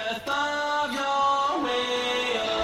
Of your way of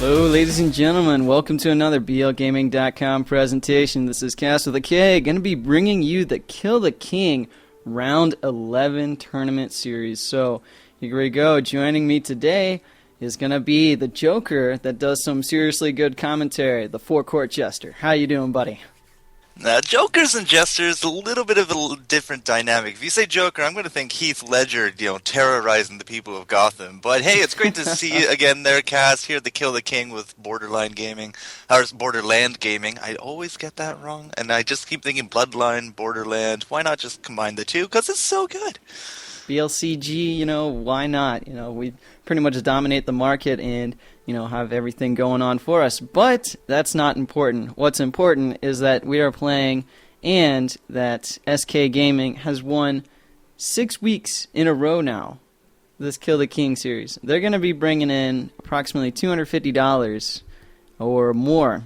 Hello, ladies and gentlemen. Welcome to another BLGaming.com presentation. This is Cass with a K. Going to be bringing you the Kill the King Round 11 tournament series. So, here we go. Joining me today is going to be the Joker that does some seriously good commentary, the forecourt jester. How you doing, buddy? Now, Jokers and Jesters, a little bit of a different dynamic. If you say Joker, I'm going to think Heath Ledger, terrorizing the people of Gotham. But hey, it's great to see you again there, Cass, here at the Kill the King with Borderline Gaming, or Borderland Gaming. I always get that wrong, and I just keep thinking Bloodline, Borderland. Why not just combine the two? Because it's so good. BLCG, why not? We pretty much dominate the market and, have everything going on for us. But that's not important. What's important is that we are playing and that SK Gaming has won 6 weeks in a row now, this Kill the King series. They're going to be bringing in approximately $250 or more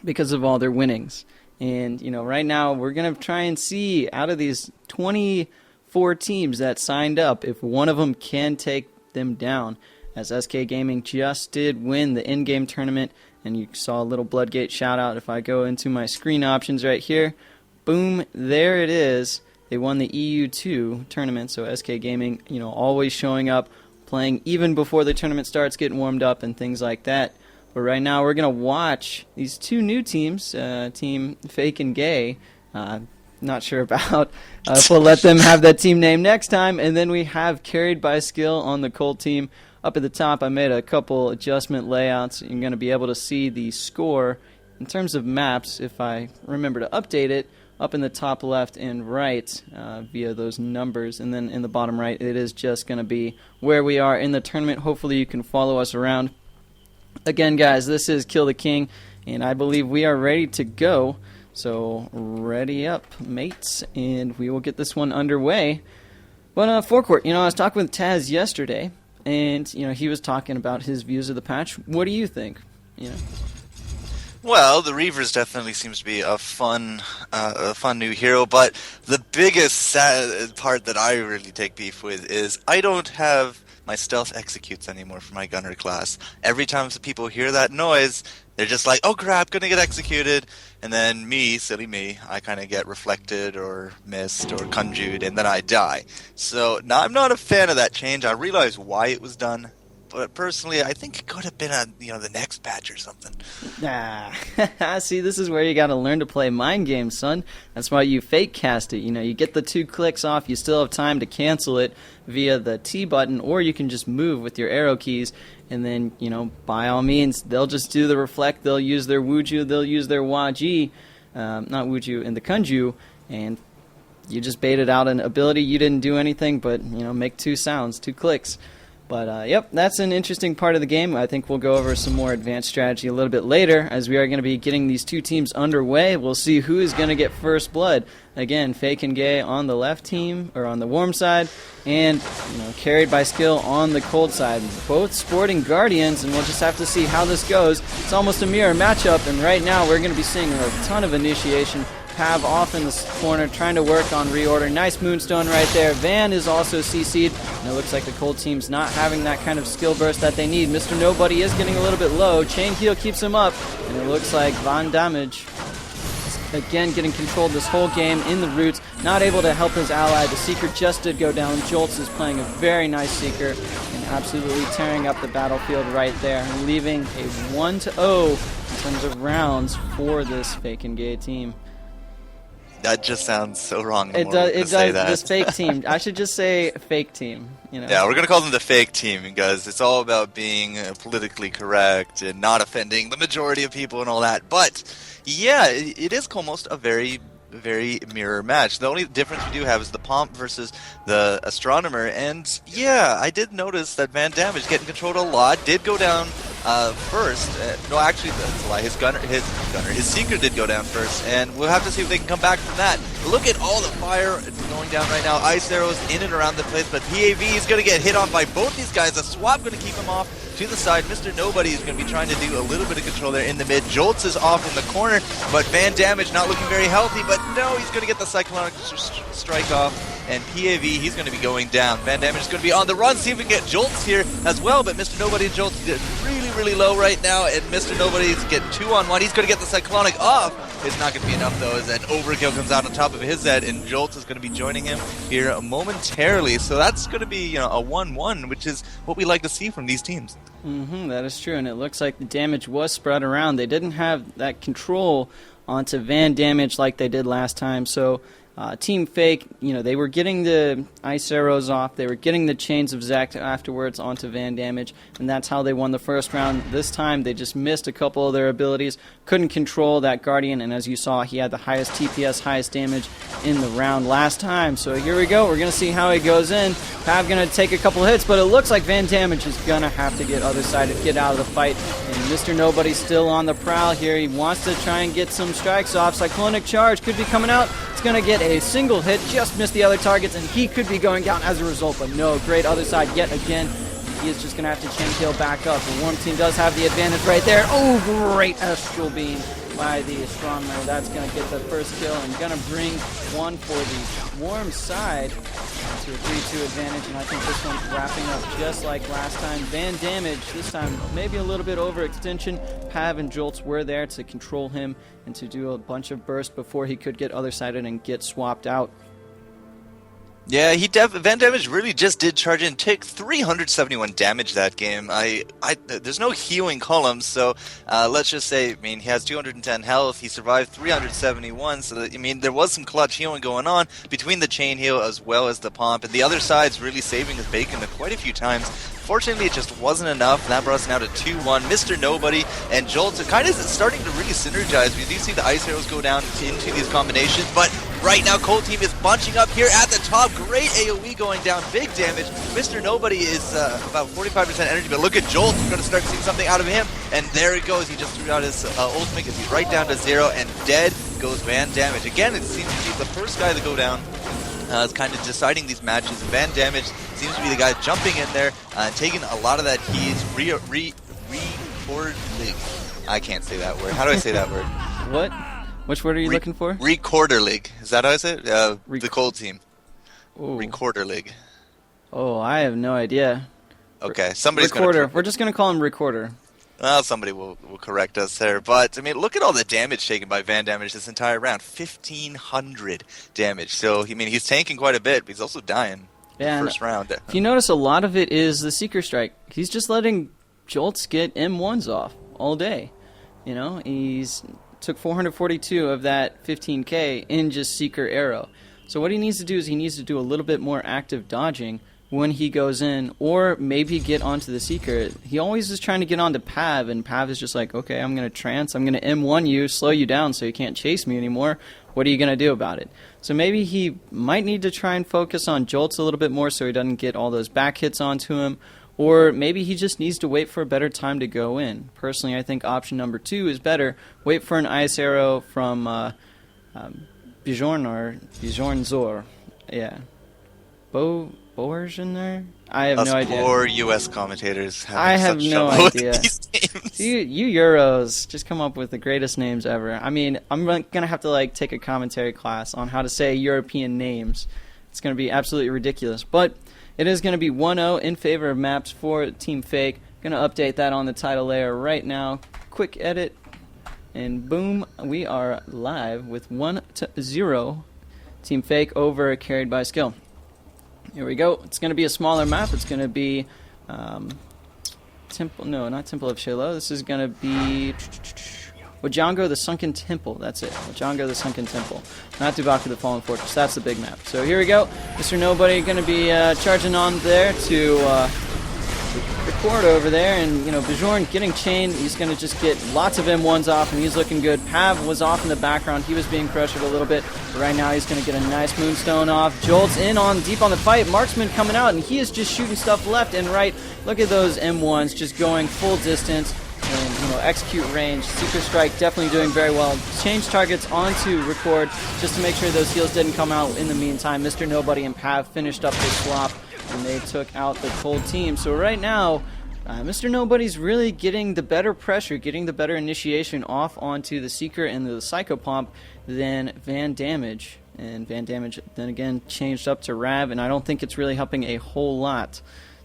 because of all their winnings. And, right now we're going to try and see out of these 24 teams that signed up, if one of them can take them down, as SK Gaming just did win the in-game tournament, and you saw a little Bloodgate shout out. If I go into my screen options right here, boom, there it is. They won the EU2 tournament, so SK Gaming, always showing up, playing even before the tournament starts, getting warmed up and things like that. But right now we're going to watch these two new teams, Team Fake and Gay. Not sure about if we'll let them have that team name next time. And then we have Carried by Skill on the Cold team. Up at the top, I made a couple adjustment layouts. You're going to be able to see the score in terms of maps, if I remember to update it, up in the top left and right via those numbers. And then in the bottom right, it is just going to be where we are in the tournament. Hopefully you can follow us around. Again, guys, this is Kill the King, and I believe we are ready to go. So ready up, mates, and we will get this one underway. But forecourt, I was talking with Taz yesterday, and he was talking about his views of the patch. What do you think? Well, the Reavers definitely seems to be a fun new hero, but the biggest part that I really take beef with is I don't have my stealth executes anymore for my gunner class. Every time people hear that noise, they're just like, oh crap, gonna get executed. And then me, silly me, I kind of get reflected or missed or conjured, and then I die. So now I'm not a fan of that change. I realize why it was done, but personally, I think it could have been the next patch or something. See, this is where you got to learn to play mind games, son. That's why you fake cast it. You get the 2 clicks off. You still have time to cancel it via the T button, or you can just move with your arrow keys. And then, by all means, they'll just do the reflect. They'll use their Wuju. They'll use their Waji, not Wuju, and the Kunju. And you just baited out an ability. You didn't do anything but, make 2 sounds, 2 clicks. But, yep, that's an interesting part of the game. I think we'll go over some more advanced strategy a little bit later, as we are going to be getting these 2 teams underway. We'll see who is going to get first blood. Again, Fake and Gay on the left team, or on the warm side, and, Carried by Skill on the cold side. Both sporting Guardians, and we'll just have to see how this goes. It's almost a mirror matchup, and right now we're going to be seeing a ton of initiation. Pav off in the corner, trying to work on reorder. Nice Moonstone right there. Van is also CC'd, and it looks like the Cold team's not having that kind of skill burst that they need. Mr. Nobody is getting a little bit low. Chain Heal keeps him up, and it looks like Von Damage is again getting controlled this whole game in the roots, not able to help his ally. The Seeker just did go down. Jolts is playing a very nice Seeker and absolutely tearing up the battlefield right there, leaving a 1-0 in terms of rounds for this Fake and Gay team. That just sounds so wrong. It does. This fake team. I should just say fake team. Yeah, we're gonna call them the fake team because it's all about being politically correct and not offending the majority of people and all that. But yeah, it is almost a very mirror match. The only difference we do have is the Pomp versus the Astronomer, and yeah, I did notice that Van Damage getting controlled a lot did go down first. No, actually, that's a lie. His Seeker did go down first, and we'll have to see if they can come back from that. Look at all the fire going down right now. Ice arrows in and around the place, but PAV is going to get hit on by both these guys. A swap going to keep him off to the side. Mr. Nobody is going to be trying to do a little bit of control there in the mid. Jolts is off in the corner, but Van Damage not looking very healthy, but no, he's going to get the Cyclonic strike off. and PAV, he's going to be going down. Van Damage is going to be on the run, see if we can get Jolts here as well, but Mr. Nobody and Jolts is really low right now, and Mr. Nobody's getting 2-on-1. He's going to get the Cyclonic off. It's not going to be enough, though, as an Overkill comes out on top of his head, and Jolts is going to be joining him here momentarily. So that's going to be a 1-1, which is what we like to see from these teams. That is true, and it looks like the damage was spread around. They didn't have that control onto Van Damage like they did last time, so Team Fake, they were getting the ice arrows off, they were getting the chains of Zac afterwards onto Van Damage, and that's how they won the first round. This time they just missed a couple of their abilities, couldn't control that Guardian, and as you saw, he had the highest TPS, highest damage in the round last time. So here we go, we're going to see how he goes in. Pav going to take a couple hits, but it looks like Van Damage is going to have to get other side to get out of the fight, and Mr. Nobody's still on the prowl here. He wants to try and get some strikes off. Cyclonic Charge could be coming out. It's going to get a single hit, just missed the other targets, and he could be going down as a result, but no, great other side yet again. He is just going to have to chain kill back up. The Worm team does have the advantage right there. Oh, great Astral Beam by the Astronomer. That's going to get the first kill and going to bring one for the Worm side to a 3-2 advantage, and I think this one's wrapping up just like last time. Van Damage, this time maybe a little bit overextension. Pav and Jolts were there to control him and to do a bunch of bursts before he could get other-sided and get swapped out. Yeah, Van Damage really just did charge in, take 371 damage that game. There's no healing columns, so let's just say, he has 210 health, he survived 371, so that, there was some clutch healing going on between the chain heal as well as the pump, and the other side's really saving his bacon quite a few times. Fortunately, it just wasn't enough, and that brought us now to 2-1. Mr. Nobody and Jolt are kind of starting to really synergize. We do see the ice arrows go down into these combinations, but right now, Cold Team is bunching up here at the top. Great AoE going down, big damage. Mr. Nobody is about 45% energy, but look at Jolt. We're going to start seeing something out of him, and there he goes. He just threw out his ultimate, gets he's right down to 0, and dead goes Van Damage. Again, it seems to be the first guy to go down. Is kind of deciding these matches. Van Damage seems to be the guy jumping in there, taking a lot of that heat. I can't say that word. How do I say that word? What? Which word are you looking for? Recorder League. Is that how I say it? The Cold Team. Ooh. Recorder League. Oh, I have no idea. Okay, somebody's Recorder. We're just going to call him Recorder. Well, somebody will correct us there. But, look at all the damage taken by Van Damage this entire round. 1,500 damage. So, he's tanking quite a bit, but he's also dying in the first round. If you notice, a lot of it is the Seeker Strike. He's just letting Jolts get M1s off all day. He's took 442 of that 15k in just Seeker Arrow. So what he needs to do is he needs to do a little bit more active dodging when he goes in, or maybe get onto the Seeker. He always is trying to get onto Pav, and Pav is just like, okay, I'm going to trance, I'm going to M1 you, slow you down so you can't chase me anymore. What are you going to do about it? So maybe he might need to try and focus on Jolts a little bit more so he doesn't get all those back hits onto him, or maybe he just needs to wait for a better time to go in. Personally, I think option number 2 is better. Wait for an Ice Arrow from Bjorn Zor. Yeah. Boers in there? I have no idea. Poor U.S. commentators I have no idea. You Euros just come up with the greatest names ever. I'm going to have to take a commentary class on how to say European names. It's going to be absolutely ridiculous. But it is going to be 1-0 in favor of maps for Team Fake. Going to update that on the title layer right now. Quick edit. And boom, we are live with 1-0. Team Fake over carried by skill. Here we go. It's going to be a smaller map. It's going to be Temple. No, not Temple of Shiloh. This is going to be Wajango the Sunken Temple. That's it. Wajango the Sunken Temple. Not Dubaku the Fallen Fortress. That's the big map. So here we go. Mr. Nobody going to be charging on there to record over there, and Bjorn getting chained. He's going to just get lots of M1s off, and he's looking good. Pav was off in the background. He was being pressured a little bit, but right now he's going to get a nice Moonstone off. Jolt's in on deep on the fight. Marksman coming out, and he is just shooting stuff left and right. Look at those M1s just going full distance and execute range. Seeker Strike definitely doing very well. Change targets onto record just to make sure those heals didn't come out in the meantime. Mr. Nobody and Pav finished up the swap, and they took out the Cold Team. So right now, Mr. Nobody's really getting the better pressure, getting the better initiation off onto the Seeker and the Psychopomp than Van Damage. and Van Damage then again changed up to Rav, and I don't think it's really helping a whole lot.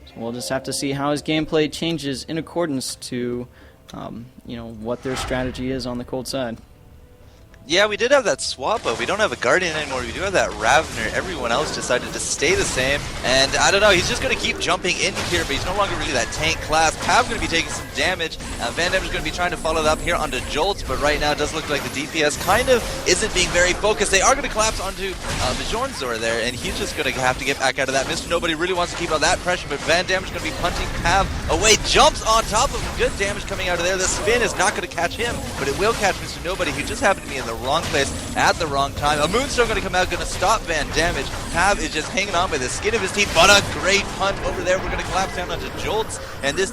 So we'll just have to see how his gameplay changes in accordance to what their strategy is on the cold side. Yeah, we did have that swap, but we don't have a Guardian anymore. We do have that Ravener. Everyone else decided to stay the same. And I don't know, he's just going to keep jumping in here, but he's no longer really that tank class. Pav's going to be taking some damage. Van Damage is going to be trying to follow that up here onto Jolts, but right now it does look like the DPS kind of isn't being very focused. They are going to collapse onto Bjornzor there, and he's just going to have to get back out of that. Mr. Nobody really wants to keep on that pressure, but Van Damage is going to be punching Pav away. Jumps on top of him. Good damage coming out of there. The spin is not going to catch him, but it will catch Mr. Nobody, who just happened to be in the wrong place at the wrong time. A Moonstone going to come out, going to stop Van Damage. Pav is just hanging on by the skin of his teeth, but a great punch over there. We're going to collapse down onto Jolts, and this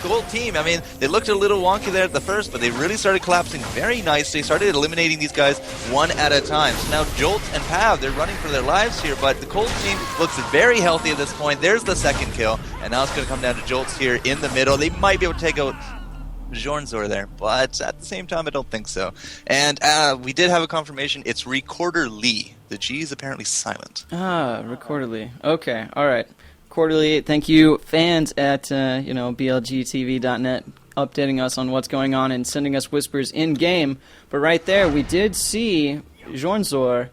gold team, I mean, they looked a little wonky there at the first, but they really started collapsing very nicely, started eliminating these guys one at a time. So now Jolts and Pav, they're running for their lives here, but the cold team looks very healthy at this point. There's the second kill, and now it's going to come down to Jolts here in the middle. They might be able to take out Bjornzor there, but at the same time, I don't think so. And we did have a confirmation. It's Recorder Lee. The G is apparently silent. Recorder Lee. Okay, all right. Recorder Lee, thank you, fans at BLGTV.net, updating us on what's going on and sending us whispers in game. But right there, we did see Bjornzor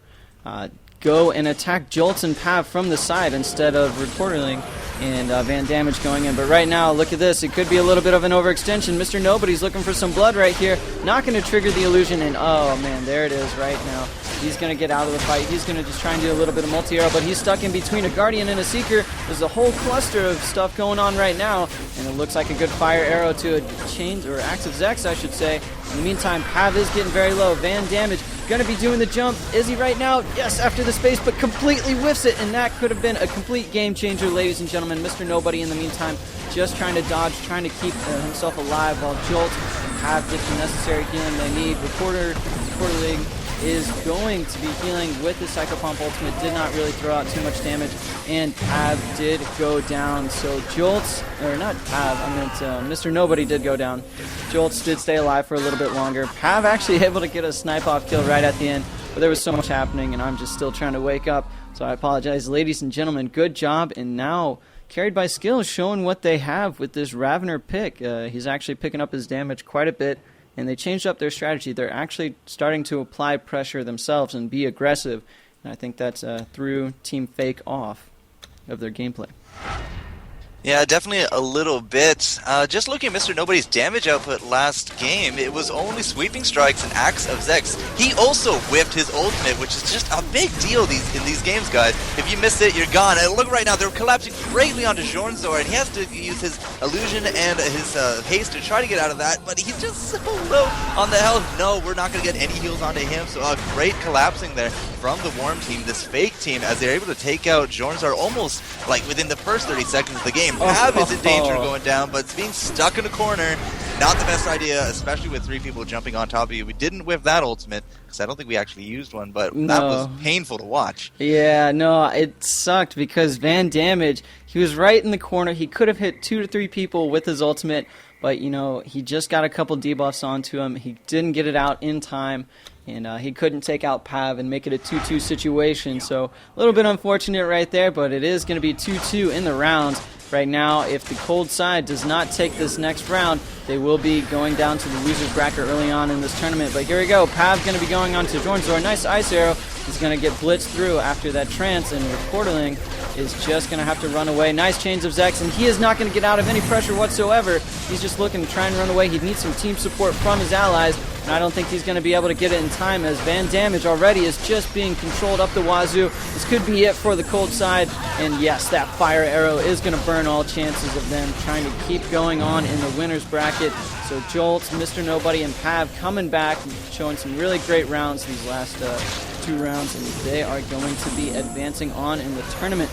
go and attack Jolts and Pav from the side instead of Recorderling and Van Damage going in. But right now, look at this. It could be a little bit of an overextension. Mr. Nobody's looking for some blood right here. Not going to trigger the illusion, and oh man, there it is right now. He's going to get out of the fight. He's going to just try and do a little bit of multi-arrow, but he's stuck in between a Guardian and a Seeker. There's a whole cluster of stuff going on right now, and it looks like a good fire arrow to a chains or active Zex, I should say. In the meantime, Pav is getting very low. Van Damage going to be doing the jump. Is he right now? Yes, after the space, but completely whiffs it, and that could have been a complete game changer, ladies and gentlemen. Mr. Nobody in the meantime just trying to dodge, trying to keep himself alive while Jolt and Pav get the necessary healing they need. Recorder League is going to be healing with the Psycho Pump ultimate. Did not really throw out too much damage, and Pav did go down. So Jolts, or not Pav, I meant Mr. Nobody did go down. Jolts did stay alive for a little bit longer. Pav actually able to get a snipe off kill right at the end, but there was so much happening, and I'm just still trying to wake up. So I apologize, ladies and gentlemen. Good job, and now Carried by Skill showing what they have with this Ravener pick. He's actually picking up his damage quite a bit, and they changed up their strategy. They're actually starting to apply pressure themselves and be aggressive, and I think that's through Team Fake off of their gameplay. Yeah, definitely a little bit. Just looking at Mr. Nobody's damage output last game, it was only Sweeping Strikes and Axe of Zex. He also whipped his ultimate, which is just a big deal in these games, guys. If you missed it, you're gone. And look right now, they're collapsing greatly onto Bjornzor, and he has to use his illusion and his haste to try to get out of that, but he's just so low on the health. No, we're not going to get any heals onto him, so a great collapsing there from the Worm team, this Fake team, as they're able to take out Bjornzor almost like within the first 30 seconds of the game. Pav is in danger going down, but it's being stuck in a corner. Not the best idea, especially with three people jumping on top of you. We didn't whip that ultimate, because I don't think we actually used one, but that was painful to watch. Yeah, no, it sucked, because Van Damage, he was right in the corner. He could have hit 2 to 3 people with his ultimate, but, he just got a couple debuffs onto him. He didn't get it out in time, and he couldn't take out Pav and make it a 2-2 situation. So a little bit unfortunate right there, but it is going to be 2-2 in the rounds. Right now, if the cold side does not take this next round, they will be going down to the loser's bracket early on in this tournament. But here we go. Pav's going to be going on to Bjornzor. Nice ice arrow. He's going to get blitzed through after that trance, and Recorderling is just going to have to run away. Nice chains of Zex, and he is not going to get out of any pressure whatsoever. He's just looking to try and run away. He needs some team support from his allies, and I don't think he's going to be able to get it in time, as Van Damage already is just being controlled up the wazoo. This could be it for the cold side, and yes, that fire arrow is going to burn all chances of them trying to keep going on in the winner's bracket. So Jolt, Mr. Nobody, and Pav coming back, showing some really great rounds these last 2 rounds, and they are going to be advancing on in the tournament.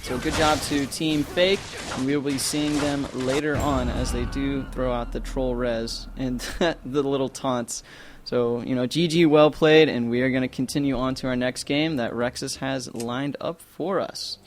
So good job to Team Fake, and we will be seeing them later on as they do throw out the troll res and the little taunts. So, GG, well played, and we are going to continue on to our next game that Rexus has lined up for us.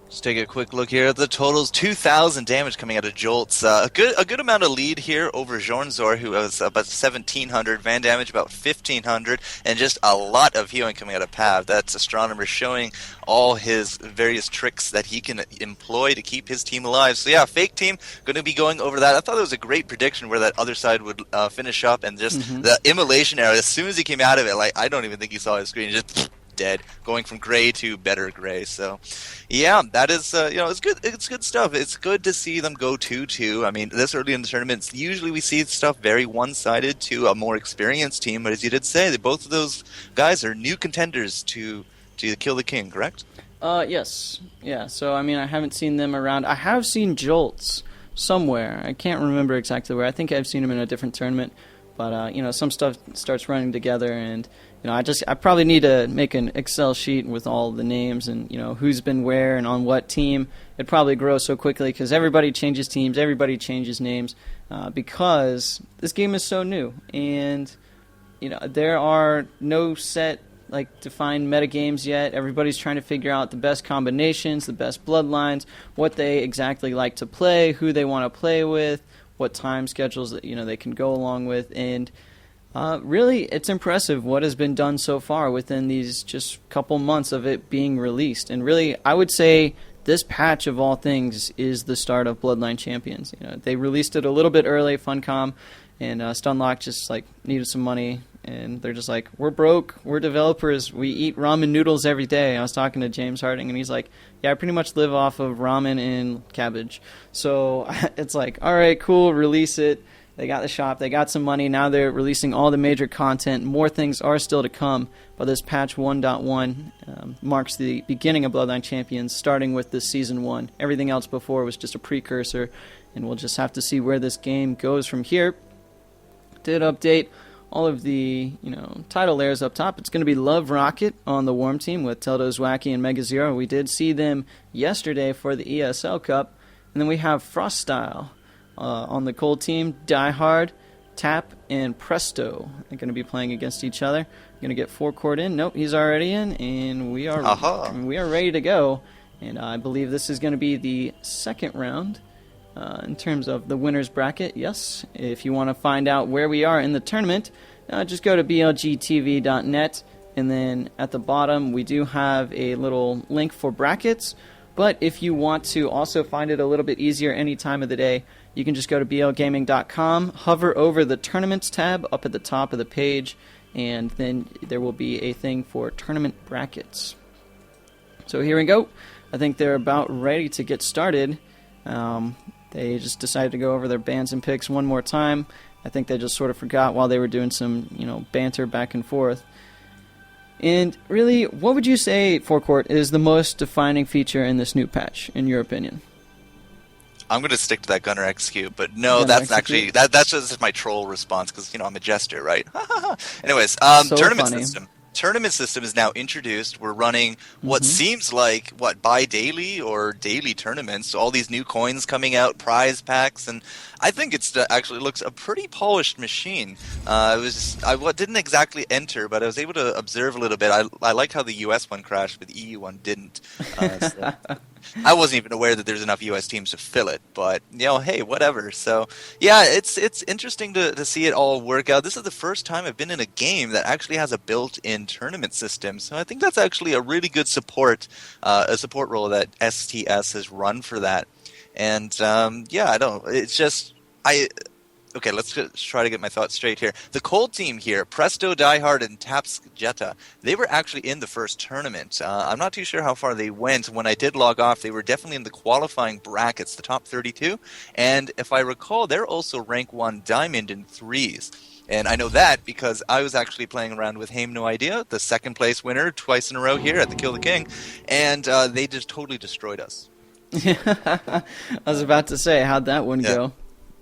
Just take a quick look here at the totals. 2,000 damage coming out of Jolts. A good amount of lead here over Jornzor, who was about 1,700. Van damage about 1,500, and just a lot of healing coming out of Pav. That's Astronomer showing all his various tricks that he can employ to keep his team alive. So yeah, fake team going to be going over that. I thought it was a great prediction where that other side would finish up, and just the immolation arrow. As soon as he came out of it, like I don't even think he saw his screen. Just dead, going from gray to better gray. So yeah, that is it's good. It's good stuff. It's good to see them go 2-2. I mean, this early in the tournaments, usually we see stuff very one-sided to a more experienced team, but as you did say, that both of those guys are new contenders to kill the king, correct? Yes. Yeah, so I mean, I haven't seen them around. I have seen Jolts somewhere. I can't remember exactly where. I think I've seen him in a different tournament, but some stuff starts running together, and I probably need to make an Excel sheet with all the names and, who's been where and on what team. It probably grows so quickly because everybody changes teams, everybody changes names, because this game is so new. And, there are no set, defined metagames yet. Everybody's trying to figure out the best combinations, the best bloodlines, what they exactly like to play, who they want to play with, what time schedules that, they can go along with. And really, it's impressive what has been done so far within these just couple months of it being released. And really, I would say this patch of all things is the start of Bloodline Champions. They released it a little bit early, Funcom, and Stunlock just needed some money, and they're just like, we're broke, we're developers, we eat ramen noodles every day. I was talking to James Harding, and he's like, yeah, I pretty much live off of ramen and cabbage. So it's like, all right, cool, release it. They got the shop, they got some money, now they're releasing all the major content. More things are still to come, but this patch 1.1 marks the beginning of Bloodline Champions, starting with this Season 1. Everything else before was just a precursor, and we'll just have to see where this game goes from here. Did update all of the title layers up top. It's going to be Love Rocket on the Worm team with Teldo's Wacky and Mega Zero. We did see them yesterday for the ESL Cup. And then we have Frost Style on the Cold team. Die Hard, Tap, and Presto are going to be playing against each other. Going to get 4-court in. Nope, he's already in, and we are ready to go. And I believe this is going to be the second round. In terms of the winner's bracket, yes. If you want to find out where we are in the tournament, just go to blgtv.net, and then at the bottom we do have a little link for brackets. But if you want to also find it a little bit easier any time of the day, you can just go to blgaming.com, hover over the Tournaments tab up at the top of the page, and then there will be a thing for tournament brackets. So here we go. I think they're about ready to get started. They just decided to go over their bans and picks one more time. I think they just sort of forgot while they were doing some, banter back and forth. And really, what would you say, Forecourt, is the most defining feature in this new patch, in your opinion? I'm going to stick to that Gunner execute, but no, Gunner that's execute? actually that's just my troll response because I'm a jester, right? Anyways, So tournament funny. system. Tournament system is now introduced. We're running what seems like bi-daily or daily tournaments. So all these new coins coming out, prize packs, and I think it's actually looks a pretty polished machine. I didn't exactly enter, but I was able to observe a little bit. I like how the US one crashed, but the EU one didn't. So I wasn't even aware that there's enough US teams to fill it, but hey, whatever. So yeah, it's interesting to see it all work out. This is the first time I've been in a game that actually has a built-in tournament system. So I think that's actually a really good support role that STS has run for that. And I don't. It's just Okay, let's try to get my thoughts straight here. The Cold team here, Presto, Diehard, and Taps Jetta, they were actually in the first tournament. I'm not too sure how far they went. When I did log off, they were definitely in the qualifying brackets, the top 32. And if I recall, they're also rank 1 Diamond in threes. And I know that because I was actually playing around with Haim No Idea, the second place winner twice in a row here at the Kill the King, and they just totally destroyed us. I was about to say, how'd that one go?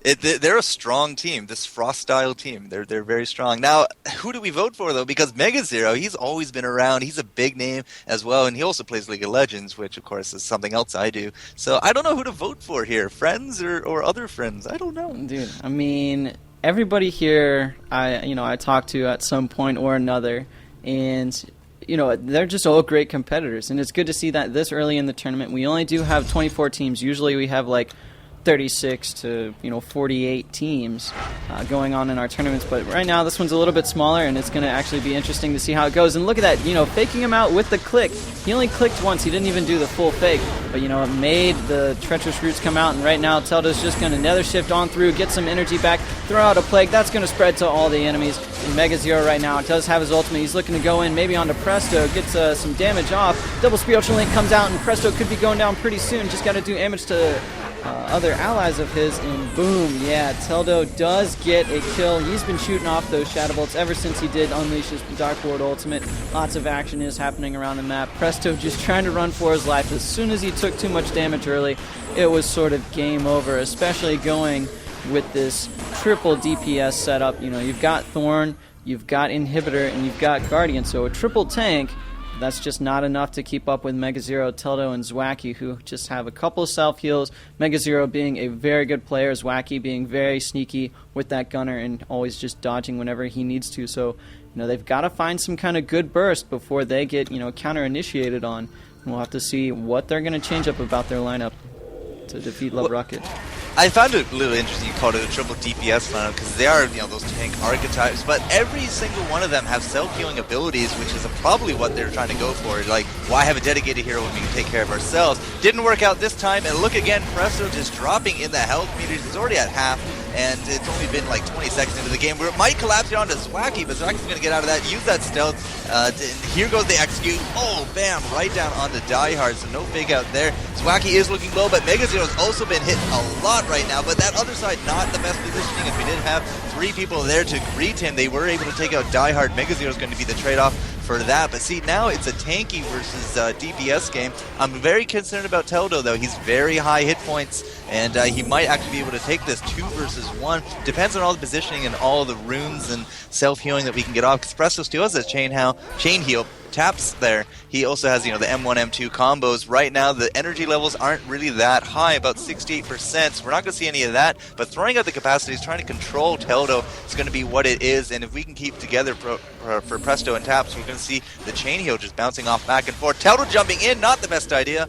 They're a strong team, this Frost-style team. They're very strong. Now, who do we vote for, though? Because Mega Zero, he's always been around. He's a big name as well, and he also plays League of Legends, which, of course, is something else I do. So I don't know who to vote for here, friends or other friends. I don't know. Dude, I mean, everybody here I talk to at some point or another, and they're just all great competitors, and it's good to see that this early in the tournament. We only do have 24 teams. Usually we have like 36 to 48 teams going on in our tournaments, but right now this one's a little bit smaller, and it's going to actually be interesting to see how it goes. And look at that, faking him out with the click. He only clicked once. He didn't even do the full fake, but it made the treacherous roots come out. And right now Teldo's just going to nether shift on through, get some energy back, throw out a plague. That's going to spread to all the enemies. And Mega Zero right now does have his ultimate. He's looking to go in maybe onto Presto, gets some damage off. Double Spiritual Link comes out, and Presto could be going down pretty soon. Just got to do damage to other allies of his, and boom, yeah, Teldo does get a kill. He's been shooting off those Shadow Bolts ever since he did unleash his Dark Ward ultimate. Lots of action is happening around the map. Presto just trying to run for his life. As soon as he took too much damage early, it was sort of game over, especially going with this triple DPS setup. You've got Thorn, you've got Inhibitor, and you've got Guardian, so a triple tank. That's just not enough to keep up with Mega Zero, Teldo, and Zwacky, who just have a couple of self-heals. Mega Zero being a very good player, Zwacky being very sneaky with that gunner and always just dodging whenever he needs to. So, they've got to find some kind of good burst before they get, counter-initiated on. And we'll have to see what they're going to change up about their lineup to defeat Love Rocket. I found it a little interesting you called it a triple DPS lineup because they are, those tank archetypes, but every single one of them have self-healing abilities, which is probably what they're trying to go for. Like, why have a dedicated hero when we can take care of ourselves? Didn't work out this time, and look again, Presto just dropping in the health meters. He's already at half, and it's only been like 20 seconds into the game where it might collapse it onto Zwacky, but Zwacky's going to get out of that, use that stealth. Here goes the execute. Oh, bam, right down onto Die Hard, so no fake out there. Zwacky is looking low, but Mega Zero's also been hit a lot right now, but that other side not the best positioning. If we didn't have three people there to greet him, they were able to take out Die Hard. Mega Zero's going to be the trade-off for that. But see, now it's a tanky versus DPS game. I'm very concerned about Teldo, though. He's very high hit points, and he might actually be able to take this 2 versus 1. Depends on all the positioning and all the runes and self-healing that we can get off, because Presto still has a chain heal. Taps there. He also has, the M1, M2 combos. Right now, the energy levels aren't really that high, about 68%, so we're not going to see any of that, but throwing out the capacities, trying to control Teldo is going to be what it is, and if we can keep together for Presto and Taps, we're going to see the chain heal just bouncing off back and forth. Teldo jumping in, not the best idea.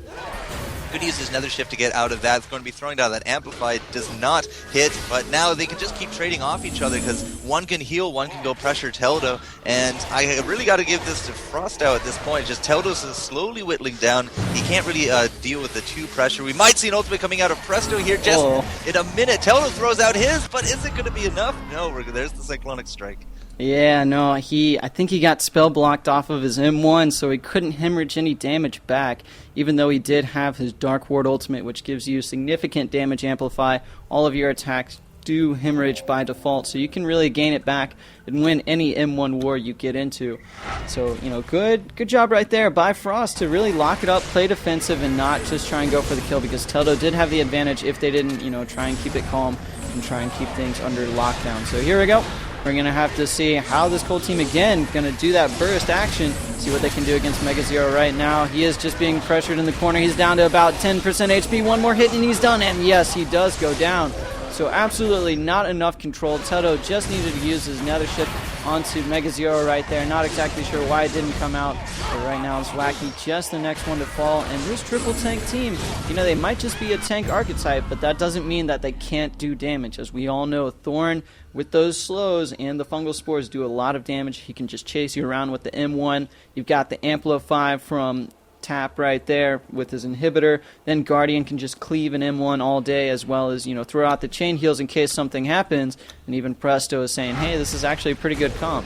Could use his nether shift to get out of that. It's going to be throwing down that amplified. Does not hit, but now they can just keep trading off each other because one can heal, one can go pressure Teldo. And I really got to give this to Frostow at this point. Just Teldo's slowly whittling down. He can't really deal with the 2 pressure. We might see an ultimate coming out of Presto here just in a minute. Teldo throws out his, but is it going to be enough? No, there's the Cyclonic Strike. Yeah, no, I think he got spell blocked off of his M1, so he couldn't hemorrhage any damage back, even though he did have his Dark Ward ultimate, which gives you significant damage amplify. All of your attacks do hemorrhage by default, so you can really gain it back and win any M1 war you get into. So, good job right there by Frost to really lock it up, play defensive, and not just try and go for the kill, because Teldo did have the advantage if they didn't, try and keep it calm and try and keep things under lockdown. So here we go. We're going to have to see how this Cold team, again, going to do that burst action, see what they can do against Mega Zero right now. He is just being pressured in the corner. He's down to about 10% HP. One more hit and he's done, and yes, he does go down. So absolutely not enough control. Teldo just needed to use his nether shift onto Mega Zero right there. Not exactly sure why it didn't come out, but right now it's Zwacky just the next one to fall. And this triple tank team, they might just be a tank archetype, but that doesn't mean that they can't do damage. As we all know, Thorn with those slows and the fungal spores do a lot of damage. He can just chase you around with the M1. You've got the Amplify from Tap right there with his inhibitor. Then Guardian can just cleave an M1 all day, as well as throw out the chain heals in case something happens. And even Presto is saying, hey, this is actually a pretty good comp.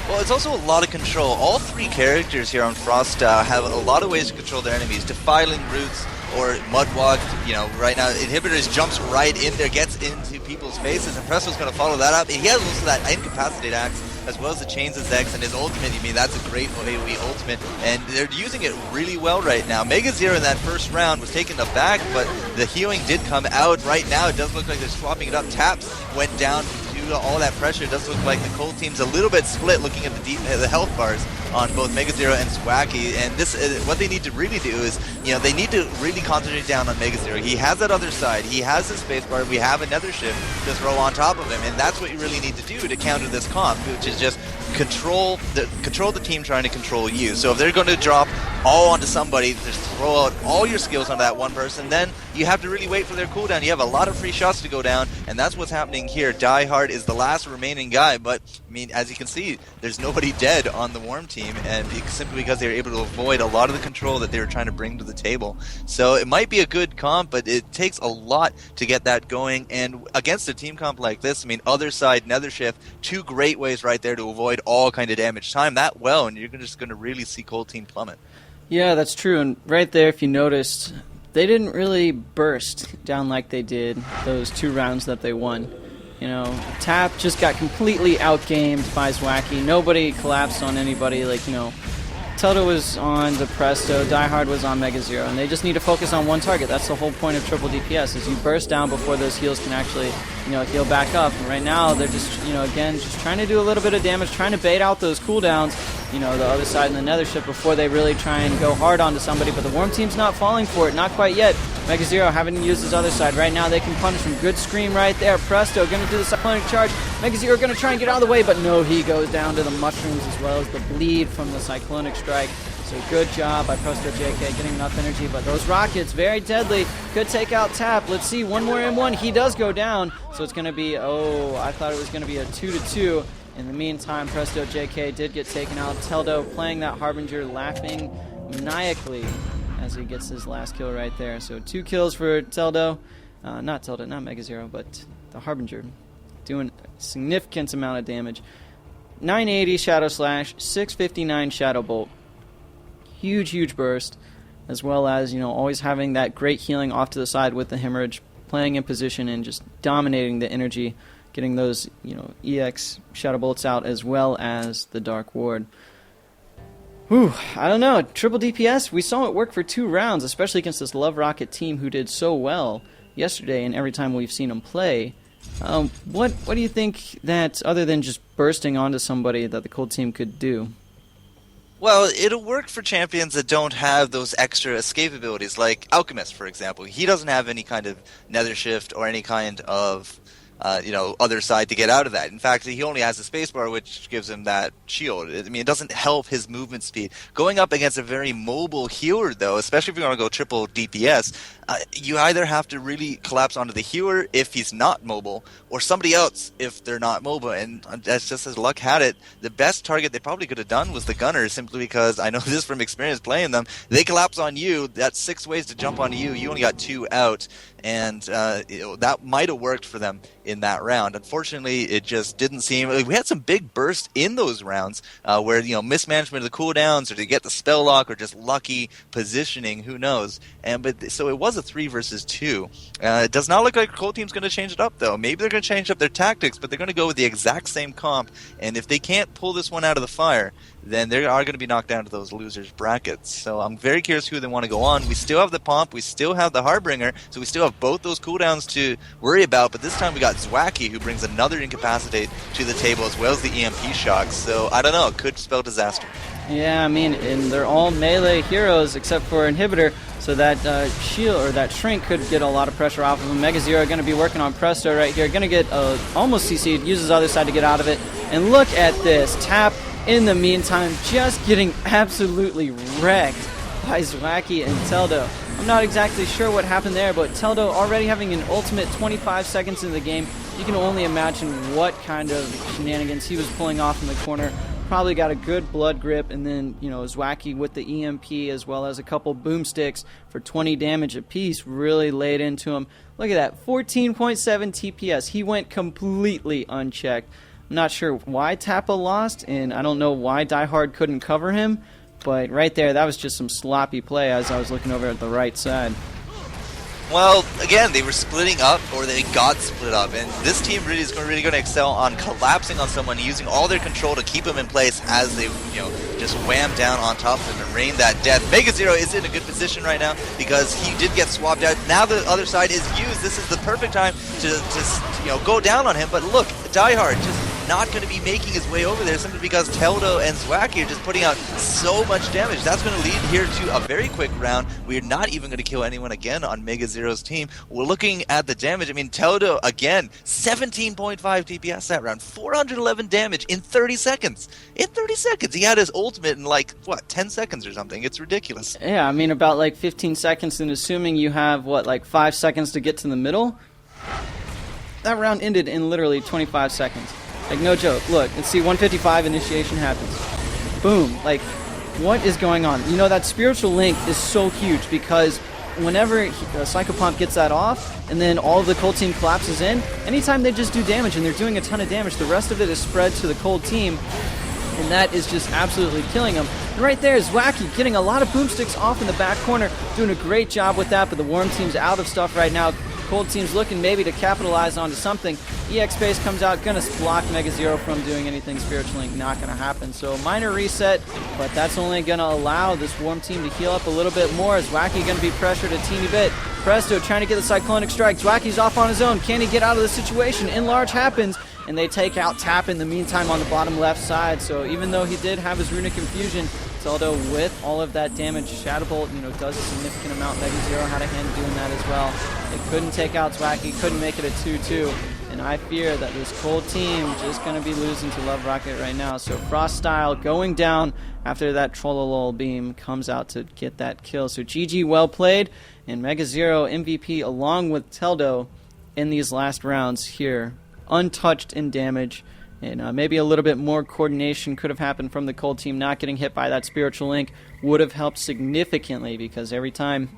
Well, it's also a lot of control. All 3 characters here on Frost have a lot of ways to control their enemies. Defiling Roots or Mudwalk, right now Inhibitors jumps right in there, gets into people's faces, and Presto's going to follow that up. He has also that Incapacitate Axe, as well as the Chains of Zex and his ultimate. That's a great AoE ultimate, and they're using it really well right now. Mega Zero in that first round was taken aback, but the healing did come out. Right now it does look like they're swapping it up. Taps went down to to all that pressure, it does look like the Cold team's a little bit split looking at the health bars on both Mega Zero and Zwacky. And this, what they need to really do is, they need to really concentrate down on Mega Zero. He has that other side. He has his spacebar. We have another shift to throw on top of him, and that's what you really need to do to counter this comp, which is just control the team trying to control you. So if they're going to drop all onto somebody, just throw out all your skills on that one person, then you have to really wait for their cooldown. You have a lot of free shots to go down, and that's what's happening here. Die Hard is the last remaining guy, but I mean, as you can see, there's nobody dead on the Worm team, and simply because they were able to avoid a lot of the control that they were trying to bring to the table. So it might be a good comp, but it takes a lot to get that going, and against a team comp like this, I mean, other side, nether shift, two great ways right there to avoid all kind of damage. Time that well, and you're just going to really see Cold team plummet. Yeah, that's true, and right there, if you noticed, they didn't really burst down like they did those 2 rounds that they won. Tap just got completely outgamed by Zwacky. Nobody collapsed on anybody. Teldo was on the Presto, Die Hard was on Mega Zero, and they just need to focus on one target. That's the whole point of triple DPS, is you burst down before those heals can actually, heal back up. And right now, they're just, again, just trying to do a little bit of damage, trying to bait out those cooldowns, the other side in the nether shift before they really try and go hard onto somebody. But the Worm team's not falling for it, not quite yet. Mega Zero having used his other side. Right now, they can punish him. Good scream right there. Presto going to do the cyclonic charge. Mega Zero going to try and get out of the way, but no, he goes down to the mushrooms as well as the bleed from the cyclonic strike. So good job by Presto JK getting enough energy, but those rockets, very deadly, could take out Tap. Let's see, one more M1, he does go down, so it's going to be, I thought it was going to be a 2-2. In the meantime, Presto JK did get taken out. Teldo playing that Harbinger, laughing maniacally as he gets his last kill right there. So 2 kills for Teldo, not Mega Zero, but the Harbinger, doing a significant amount of damage. 980 Shadow Slash, 659 Shadow Bolt. Huge burst, as well as, always having that great healing off to the side with the Hemorrhage, playing in position and just dominating the energy, getting those, EX Shadow Bolts out, as well as the Dark Ward. Whew, I don't know, triple DPS, we saw it work for 2 rounds, especially against this Love Rocket team who did so well yesterday and every time we've seen them play. What do you think that, other than just bursting onto somebody, that the Cold team could do? Well, it'll work for champions that don't have those extra escape abilities, like Alchemist, for example. He doesn't have any kind of nether shift or any kind of, other side to get out of that. In fact, he only has a spacebar, which gives him that shield. I mean, it doesn't help his movement speed. Going up against a very mobile healer, though, especially if you're going to go triple DPS, you either have to really collapse onto the healer if he's not mobile, or somebody else if they're not mobile. And that's just as luck had it. The best target they probably could have done was the gunner, simply because I know this from experience playing them. They collapse on you. That's 6 ways to jump onto you. You only got 2 out. And that might have worked for them in that round. Unfortunately, it just didn't seem. We had some big bursts in those rounds where mismanagement of the cooldowns, or to get the spell lock, or just lucky positioning. Who knows? So it was a 3 versus 2. It does not look like Cold team's going to change it up, though. Maybe they're going to change up their tactics, but they're going to go with the exact same comp. And if they can't pull this one out of the fire, then they are going to be knocked down to those losers brackets. So I'm very curious who they want to go on. We still have the Pomp, we still have the Harbinger, so we still have both those cooldowns to worry about, but this time we got Zwacky, who brings another Incapacitate to the table, as well as the EMP shocks. So I don't know, it could spell disaster. Yeah, I mean, and they're all melee heroes except for Inhibitor, so that shield, or that Shrink, could get a lot of pressure off of him. Mega Zero going to be working on Presto right here, going to get almost CC'd, uses the other side to get out of it, and look at this, Tap in the meantime just getting absolutely wrecked by Zwacky and Teldo. I'm not exactly sure what happened there, but Teldo already having an ultimate 25 seconds in the game. You can only imagine what kind of shenanigans he was pulling off in the corner. Probably got a good blood grip, and then, Zwacky with the EMP as well as a couple boomsticks for 20 damage apiece really laid into him. Look at that, 14.7 TPS. He went completely unchecked. I'm not sure why Tappa lost, and I don't know why Die Hard couldn't cover him, but right there, that was just some sloppy play as I was looking over at the right side. Well, again, they were splitting up, or they got split up, and this team really is really going to excel on collapsing on someone, using all their control to keep him in place as they, just wham down on top of him and rain that death. Mega Zero is in a good position right now because he did get swapped out. Now the other side is used. This is the perfect time to go down on him. But look, Diehard just not going to be making his way over there simply because Teldo and Zwacky are just putting out so much damage. That's going to lead here to a very quick round. We're not even going to kill anyone again on Mega Zero's team. We're looking at the damage. I mean, Teldo, again, 17.5 DPS that round, 411 damage in 30 seconds. In 30 seconds. He had his ultimate in 10 seconds or something. It's ridiculous. Yeah, I mean, about 15 seconds, and assuming you have, 5 seconds to get to the middle, that round ended in literally 25 seconds. No joke. Look, let's see, 155 initiation happens. Boom. What is going on? That spiritual link is so huge because whenever Psycho Pump gets that off and then all of the Cold team collapses in, anytime they just do damage and they're doing a ton of damage, the rest of it is spread to the Cold team, and that is just absolutely killing them. And right there is Zwacky getting a lot of boomsticks off in the back corner, doing a great job with that, but the Worm team's out of stuff right now. Cold team's looking maybe to capitalize onto something. EX Base comes out, gonna block Mega Zero from doing anything spiritual link, not gonna happen. So minor reset, but that's only gonna allow this Worm team to heal up a little bit more. Is Zwacky gonna be pressured a teeny bit? Presto trying to get the Cyclonic Strike. Zwacky's off on his own. Can he get out of the situation? Enlarge happens, and they take out Tap in the meantime on the bottom left side. So even though he did have his Runic Infusion, Teldo with all of that damage, Shadow Bolt, does a significant amount. Mega Zero had a hand doing that as well. They couldn't take out Zwacky, couldn't make it a 2-2. And I fear that this Cold team just going to be losing to Love Rocket right now. So Frost Style going down after that Trollolol beam comes out to get that kill. So GG, well played. And Mega Zero MVP along with Teldo in these last rounds here. Untouched in damage. And maybe a little bit more coordination could have happened from the Cold team. Not getting hit by that spiritual link would have helped significantly because every time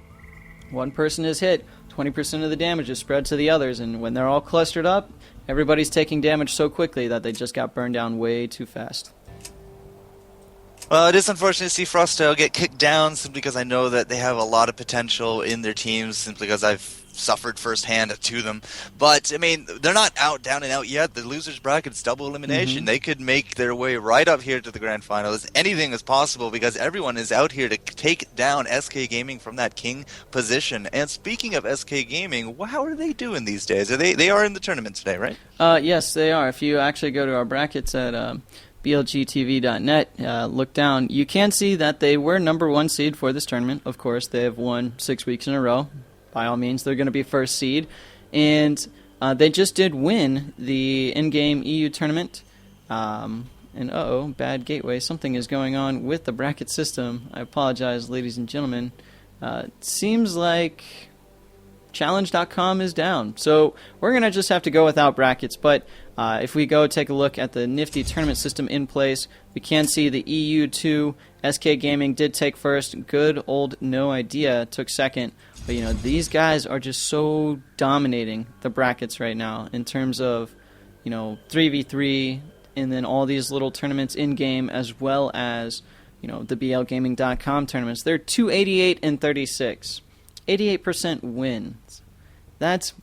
one person is hit, 20% of the damage is spread to the others. And when they're all clustered up, everybody's taking damage so quickly that they just got burned down way too fast. Well, it is unfortunate to see Frostile get kicked down simply because I know that they have a lot of potential in their teams, simply because I've suffered firsthand to them. But, I mean, they're not down and out yet. The losers bracket's double elimination. Mm-hmm. They could make their way right up here to the grand finals. Anything is possible because everyone is out here to take down SK Gaming from that king position. And speaking of SK Gaming, how are they doing these days? They are in the tournament today, right? Yes, they are. If you actually go to our brackets at blgtv.net, look down, you can see that they were number 1 seed for this tournament. Of course, they have won 6 weeks in a row. By all means, they're going to be first seed. And they just did win the in-game EU tournament. And bad gateway. Something is going on with the bracket system. I apologize, ladies and gentlemen. It seems like challenge.com is down. So we're going to just have to go without brackets. But if we go take a look at the nifty tournament system in place, we can see the EU2, SK Gaming did take first. Good old No Idea took second. But, these guys are just so dominating the brackets right now in terms of, 3v3 and then all these little tournaments in-game as well as, the blgaming.com tournaments. They're 288 and 36. 88% wins. That's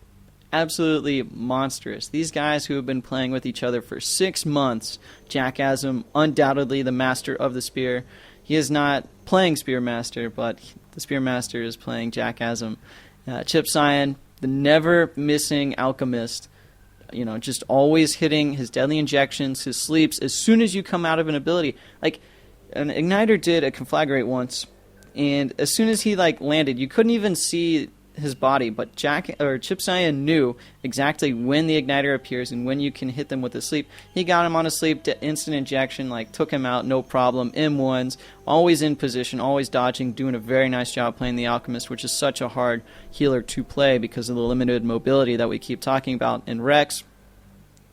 absolutely monstrous. These guys who have been playing with each other for 6 months, Jackasm, undoubtedly the master of the spear. He is not playing Spearmaster, but the Spearmaster is playing Jackasm. Chip Cyan, the never-missing alchemist, just always hitting his deadly injections, his sleeps, as soon as you come out of an ability. An Igniter did a Conflagrate once, and as soon as he, landed, you couldn't even see his body, but Chip Cyan knew exactly when the Igniter appears and when you can hit them with a sleep. He got him on a sleep, instant injection, took him out, no problem. M1s, always in position, always dodging, doing a very nice job playing the Alchemist, which is such a hard healer to play because of the limited mobility that we keep talking about. And Rex,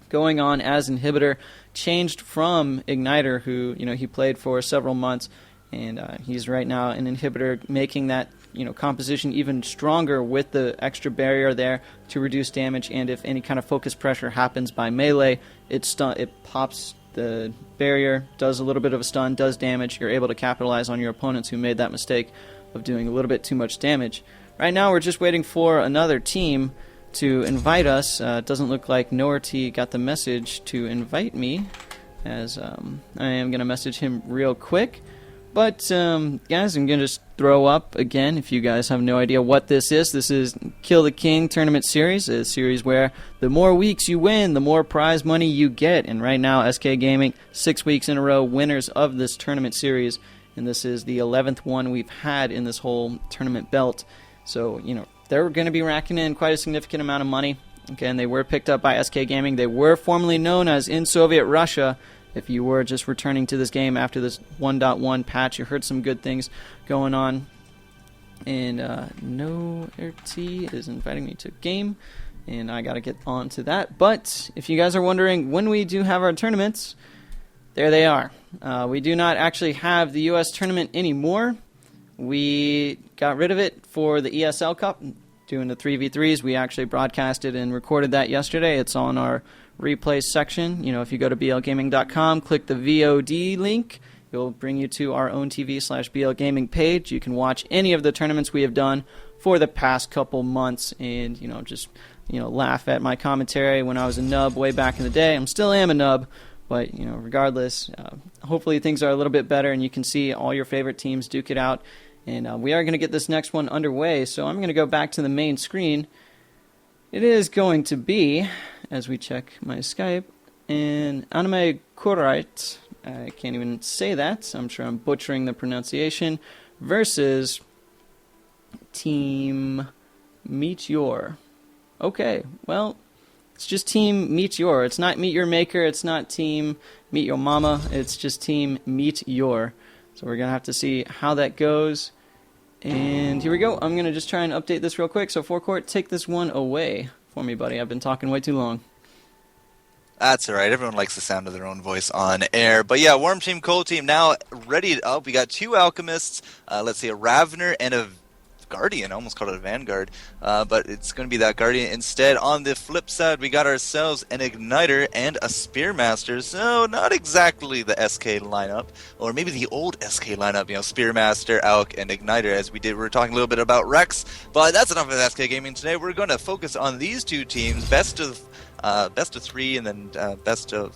going on as inhibitor, changed from Igniter, who he played for several months, and he's right now an inhibitor, making that composition even stronger with the extra barrier there to reduce damage. And if any kind of focus pressure happens by melee, it pops the barrier, does a little bit of a stun, does damage. You're able to capitalize on your opponents who made that mistake of doing a little bit too much damage. right now we're just waiting for another team to invite us. It doesn't look like Noerty got the message to invite me, as I am going to message him real quick. But, guys, I'm going to just throw up again, if you guys have no idea what this is. This is Kill the King Tournament Series, a series where the more weeks you win, the more prize money you get. And right now, SK Gaming, 6 weeks in a row, winners of this tournament series. And this is the 11th one we've had in this whole tournament belt. So, they're going to be racking in quite a significant amount of money. Again, they were picked up by SK Gaming. They were formerly known as in Soviet Russia. If you were just returning to this game after this 1.1 patch, you heard some good things going on. And Noerty is inviting me to game, and I got to get on to that. But if you guys are wondering when we do have our tournaments, there they are. We do not actually have the U.S. tournament anymore. We got rid of it for the ESL Cup, doing the 3v3s. We actually broadcasted and recorded that yesterday. It's on our replay section. If you go to blgaming.com, click the VOD link, it'll bring you to our own TV/blgaming page. You can watch any of the tournaments we have done for the past couple months and, just laugh at my commentary when I was a nub way back in the day. I'm still am a nub, but, regardless, hopefully things are a little bit better and you can see all your favorite teams duke it out. And we are going to get this next one underway, so I'm going to go back to the main screen. It is going to be, as we check my Skype, an Anime Kurite, I can't even say that, I'm sure I'm butchering the pronunciation, versus Team Meteor. Okay, well, it's just Team Meteor. It's not Meet Your Maker, it's not Team Meet Your Mama, it's just Team Meteor. So we're going to have to see how that goes. And here we go. I'm going to just try and update this real quick. So, Forecourt, take this one away for me, buddy. I've been talking way too long. That's all right. Everyone likes the sound of their own voice on air. But yeah, Warm Team, Cold Team now ready up. We got two Alchemists. Let's see, a Ravener and a Guardian. I almost called it a Vanguard. But it's going to be that Guardian instead. On the flip side, we got ourselves an Igniter and a Spearmaster. So not exactly the SK lineup. Or maybe the old SK lineup. Spearmaster, Alk, and Igniter as we did. We were talking a little bit about Rex. But that's enough of SK Gaming today. We're going to focus on these two teams. Best of 3, and then best of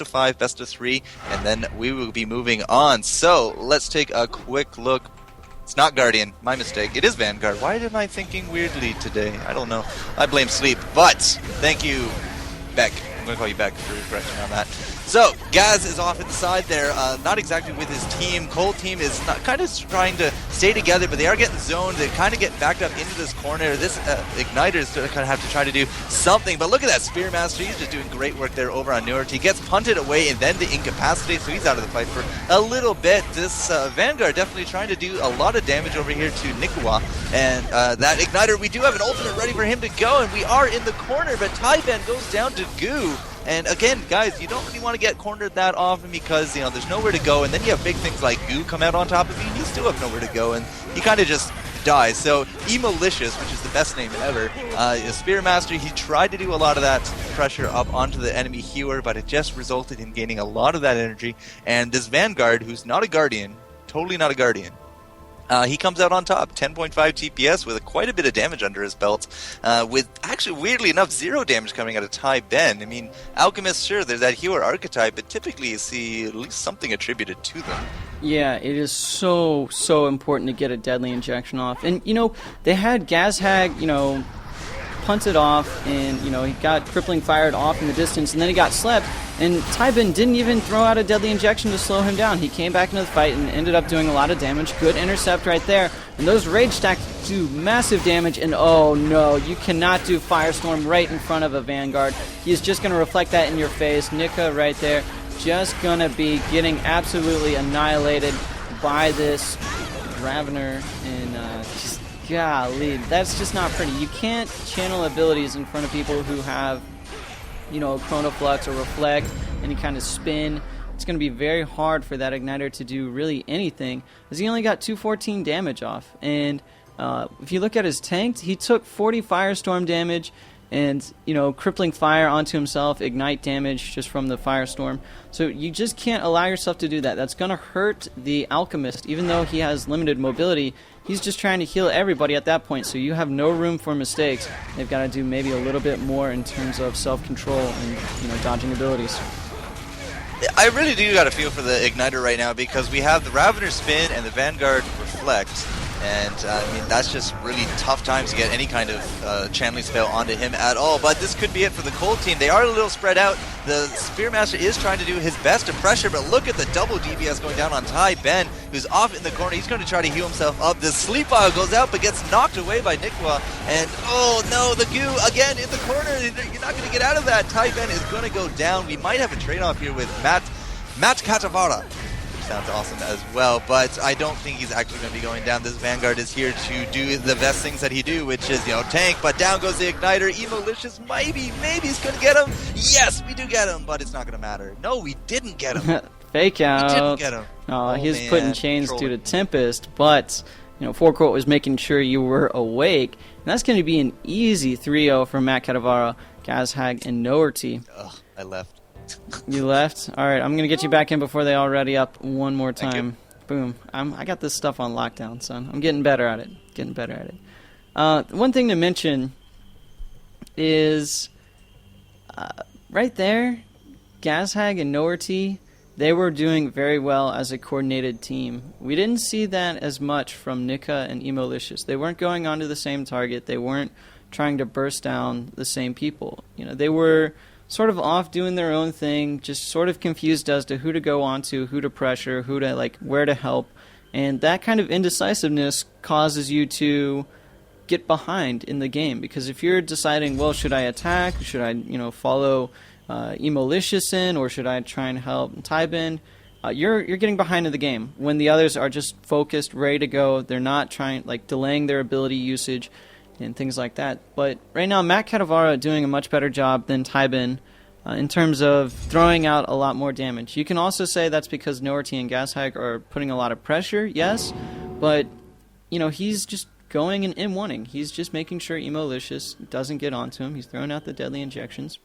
5, best of 3, and then we will be moving on. So let's take a quick look. It's not Guardian, my mistake. It is Vanguard. Why am I thinking weirdly today? I don't know. I blame sleep. But thank you, Beck. I'm going to call you Beck for correction on that. So, Gaz is off at the side there, not exactly with his team. Cold Team is kind of trying to stay together, but they are getting zoned. They kind of get backed up into this corner. This Igniter is going to kind of have to try to do something. But look at that Spearmaster. He's just doing great work there over on Noerty. He gets punted away and then the incapacitate, so he's out of the fight for a little bit. This Vanguard definitely trying to do a lot of damage over here to Nikuwa. And that Igniter, we do have an ultimate ready for him to go, and we are in the corner, but Taiben goes down to Goo. And again, guys, you don't really want to get cornered that often because, there's nowhere to go. And then you have big things like Goo come out on top of you, and you still have nowhere to go. And he kind of just dies. So, Emalicious, which is the best name ever, Spearmaster, he tried to do a lot of that pressure up onto the enemy healer, but it just resulted in gaining a lot of that energy. And this Vanguard, who's not a Guardian, totally not a Guardian, he comes out on top, 10.5 TPS with quite a bit of damage under his belt, with actually, weirdly enough, 0 damage coming out of Tai Ben. I mean, Alchemist, sure, there's that healer archetype, but typically you see at least something attributed to them. Yeah, it is so important to get a deadly injection off. And, they had Gazhag, punted off, and, he got crippling fired off in the distance, and then he got slept. And Taiben didn't even throw out a deadly injection to slow him down. He came back into the fight and ended up doing a lot of damage. Good intercept right there. And those rage stacks do massive damage. And oh no, you cannot do Firestorm right in front of a Vanguard. He's just going to reflect that in your face. Nika right there, just going to be getting absolutely annihilated by this Ravener. And just, golly, that's just not pretty. You can't channel abilities in front of people who have Chronoflux or Reflect, any kind of spin. It's going to be very hard for that Igniter to do really anything, as he only got 214 damage off. And if you look at his tank, he took 40 Firestorm damage, and, you know, crippling fire onto himself, ignite damage just from the firestorm. So you just can't allow yourself to do that. That's going to hurt the Alchemist. Even though he has limited mobility, he's just trying to heal everybody at that point, so you have no room for mistakes. They've got to do maybe a little bit more in terms of self-control and, you know, dodging abilities. I really do got a feel for the Igniter right now, because we have the Ravener spin and the Vanguard reflect. And, I mean, that's just really tough times to get any kind of channeling spell onto him at all. But this could be it for the Cold team. They are a little spread out. The Spearmaster is trying to do his best to pressure, but look at the double DPS going down on Ty Ben, who's off in the corner. He's going to try to heal himself up. The Sleep Vial goes out, but gets knocked away by Nikwa. And, oh no, the goo again in the corner. You're not going to get out of that. Ty Ben is going to go down. We might have a trade-off here with Matt Katavara. Sounds awesome as well, but I don't think he's actually going to be going down. This Vanguard is here to do the best things that he do, which is, you know, tank, but down goes the Igniter. Emolicious, maybe he's going to get him. Yes, we do get him, but it's not going to matter. No, we didn't get him. Fake out. We didn't get him. Oh, he's putting chains due to Tempest, but, you know, Forecourt was making sure you were awake, and that's going to be an easy 3-0 for Matt Katavara, Gazhag, and Noerty. Ugh, I left. You left? Alright, I'm going to get you back in before they all ready up one more time. Boom. I got this stuff on lockdown, son. I'm getting better at it. One thing to mention is right there, Gazhag and Noerty, they were doing very well as a coordinated team. We didn't see that as much from Nika and Emolicious. They weren't going onto the same target. They weren't trying to burst down the same people. You know, they were sort of off doing their own thing, just sort of confused as to who to go onto, who to pressure, who to, like, where to help. And that kind of indecisiveness causes you to get behind in the game, because if you're deciding, well, should I attack, should I, you know, follow Emolicious in, or should I try and help Tybin, you're getting behind in the game when the others are just focused, ready to go. They're not trying, like, delaying their ability usage and things like that. But right now, Matt Katavara doing a much better job than Tybin in terms of throwing out a lot more damage. You can also say that's because Noerty and Gazhag are putting a lot of pressure, yes, but, you know, he's just going and M1ing. He's just making sure Emolicious doesn't get onto him. He's throwing out the deadly injections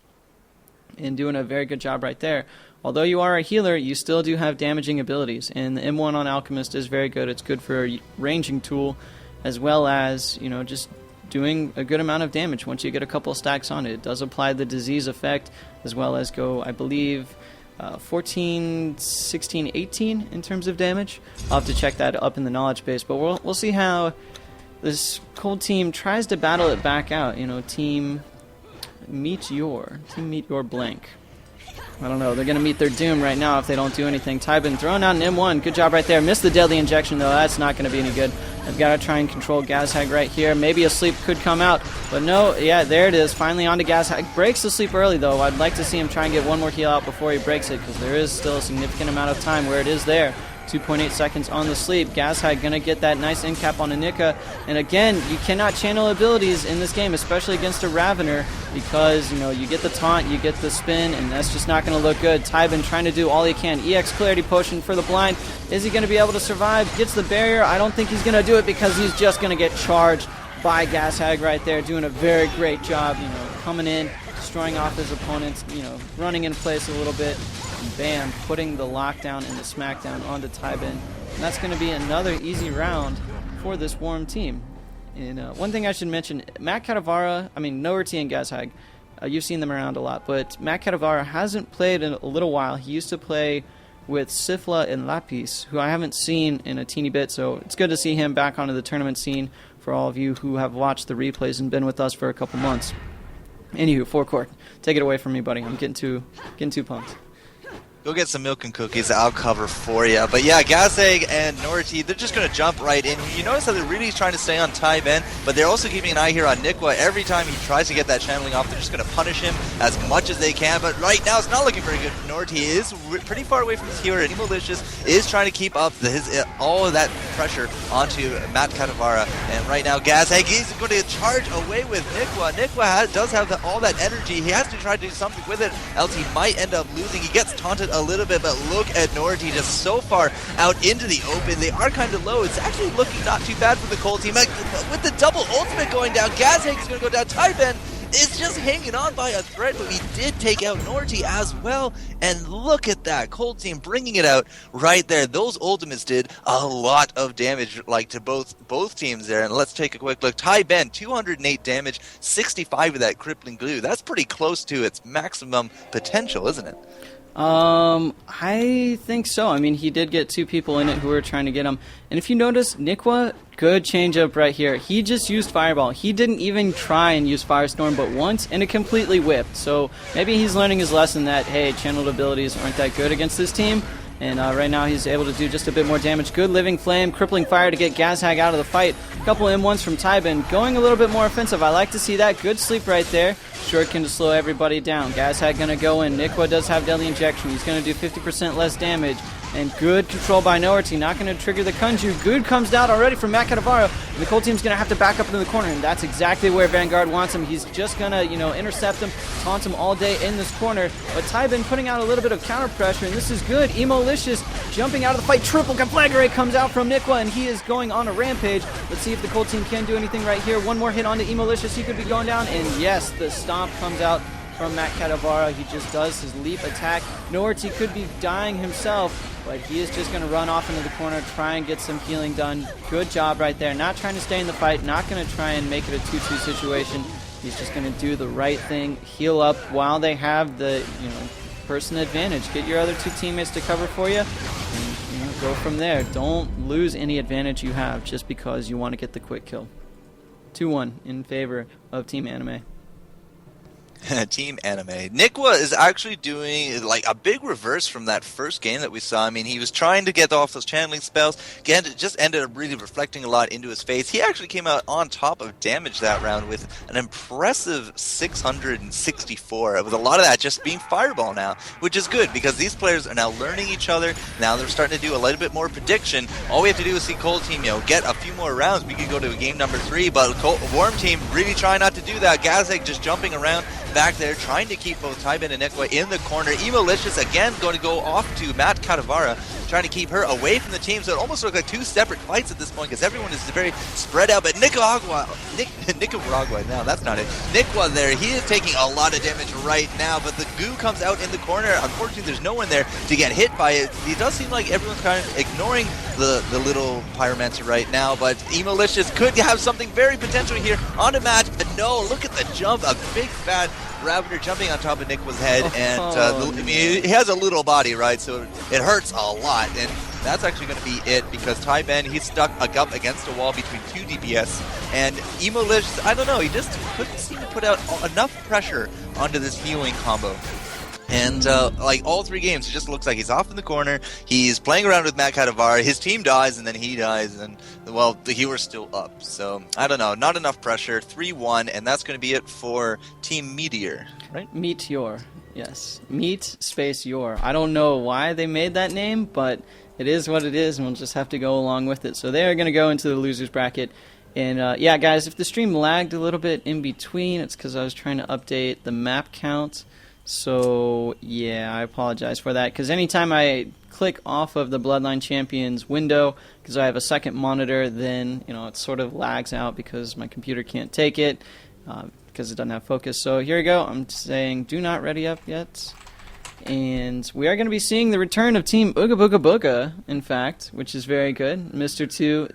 and doing a very good job right there. Although you are a healer, you still do have damaging abilities, and the M1 on Alchemist is very good. It's good for a ranging tool, as well as, you know, just doing a good amount of damage once you get a couple stacks on it. It does apply the disease effect, as well as go, I believe, 14, 16, 18 in terms of damage. I'll have to check that up in the knowledge base, but we'll see how this Cold team tries to battle it back out. You know, Team Meteor blank. I don't know. They're going to meet their doom right now if they don't do anything. Tybin throwing out an M1. Good job right there. Missed the deadly injection, though. That's not going to be any good. I've got to try and control Gazhag right here. Maybe a sleep could come out. But no, yeah, there it is. Finally onto Gazhag. Breaks the sleep early, though. I'd like to see him try and get one more heal out before he breaks it, because there is still a significant amount of time where it is there. 2.8 seconds on the sleep. Gazhag going to get that nice end cap on Anika. And again, you cannot channel abilities in this game, especially against a Ravener, because, you know, you get the taunt, you get the spin, and that's just not going to look good. Tybin trying to do all he can. EX Clarity Potion for the blind. Is he going to be able to survive? Gets the barrier. I don't think he's going to do it, because he's just going to get charged by Gazhag right there, doing a very great job, you know, coming in, destroying off his opponents, you know, running in place a little bit. Bam, putting the lockdown and the smackdown onto Tybin. And that's going to be another easy round for this Warm team. And one thing I should mention, Matt Katavara, Noerty and Gazhag, you've seen them around a lot, but Matt Katavara hasn't played in a little while. He used to play with Sifla and Lapis, who I haven't seen in a teeny bit, so it's good to see him back onto the tournament scene for all of you who have watched the replays and been with us for a couple months. Anywho, Forecourt, take it away from me, buddy. I'm getting too pumped. Go get some milk and cookies. I'll cover for you. But yeah, Gazhag and Noerty, they're just going to jump right in. You notice how they're really trying to stay on Tybin, but they're also keeping an eye here on Nikwa. Every time he tries to get that channeling off, they're just going to punish him as much as they can. But right now, it's not looking very good for Noerty. He is pretty far away from his healer, and Emolicious is trying to keep up all of that pressure onto Matt Katavara. And right now, Gazhag is going to charge away with Nikwa. Nikwa does have all that energy. He has to try to do something with it, else he might end up losing. He gets taunted a little bit, but look at Noerty just so far out into the open. They are kind of low. It's actually looking not too bad for the Cold team. With the double ultimate going down, Gazhag is going to go down. Tybin is just hanging on by a thread, but we did take out Norty as well. And look at that, Cold Team bringing it out right there. Those ultimates did a lot of damage, like to both teams there. And let's take a quick look. Ty Ben, 208 damage, 65 of that crippling glue. That's pretty close to its maximum potential, isn't it? I think so. I mean, he did get 2 people in it who were trying to get him. And if you notice, Nikwa, good change-up right here. He just used Fireball. He didn't even try and use Firestorm but once, and it completely whipped. So maybe he's learning his lesson that, hey, channeled abilities aren't that good against this team. And right now he's able to do just a bit more damage. Good Living Flame, Crippling Fire to get Gazhag out of the fight. A couple M1s from Tybin, going a little bit more offensive. I like to see that. Good sleep right there. Shuriken to slow everybody down. Gazhag going to go in. Nikwa does have Deadly Injection. He's going to do 50% less damage. And good control by Noerty, not going to trigger the Kunju. Good comes down already from Matt Cadavaro. The Cold Team's going to have to back up into the corner, and that's exactly where Vanguard wants him. He's just going to, intercept him, taunt him all day in this corner. But Tybin putting out a little bit of counter pressure, and this is good. Emolicious jumping out of the fight. Triple Conflagrate comes out from Nikwa, and he is going on a rampage. Let's see if the Cold Team can do anything right here. One more hit onto Emolicious. He could be going down, and yes, the stomp comes out from Matt Cadavaro. He just does his leap attack. Noerty could be dying himself, but he is just going to run off into the corner, try and get some healing done. Good job right there. Not trying to stay in the fight, not going to try and make it a 2-2 situation. He's just going to do the right thing, heal up while they have the person advantage. Get your other 2 teammates to cover for you, and go from there. Don't lose any advantage you have just because you want to get the quick kill. 2-1 in favor of Team Anime. Team Anime. Nikwa is actually doing like a big reverse from that first game that we saw. I mean, he was trying to get off those channeling spells. Again, it just ended up really reflecting a lot into his face. He actually came out on top of damage that round with an impressive 664. With a lot of that just being Fireball now, which is good because these players are now learning each other. Now they're starting to do a little bit more prediction. All we have to do is see Cold Team, get a few more rounds. We could go to game number 3, but Warm Team really trying not to do that. Gazhag just jumping around back there, trying to keep both Tybin and Nikwa in the corner. Emolicious again going to go off to Matt Cadavara, trying to keep her away from the team. So it almost looks like 2 separate fights at this point because everyone is very spread out. But Nicaragua, no, that's not it. Nikwa there, he is taking a lot of damage right now, but the goo comes out in the corner. Unfortunately, there's no one there to get hit by it. It does seem like everyone's kind of ignoring the little Pyromancer right now, but Emolicious could have something very potential here onto Matt. But no, look at the jump, a big fat Ravager jumping on top of Nikwa's head, and he has a little body, right? So it hurts a lot, and that's actually going to be it because Ty Ben, he's stuck up against a wall between 2 DPS, and Emolicious, I don't know, he just couldn't seem to put out enough pressure onto this healing combo. And like all 3 games, it just looks like he's off in the corner. He's playing around with Matt Cadavara. His team dies, and then he dies, and well, the healer's still up. So I don't know, not enough pressure. 3-1, and that's going to be it for Team Meteor, right? Meteor, yes. Meet space Yor. I don't know why they made that name, but it is what it is, and we'll just have to go along with it. So they are going to go into the losers bracket. And yeah, guys, if the stream lagged a little bit in between, it's because I was trying to update the map count. So, yeah, I apologize for that, because anytime I click off of the Bloodline Champions window, because I have a second monitor, then, it sort of lags out because my computer can't take it, because it doesn't have focus. So here we go. I'm saying do not ready up yet. And we are going to be seeing the return of Team Ooga Booga Booga, in fact, which is very good. Mr. 2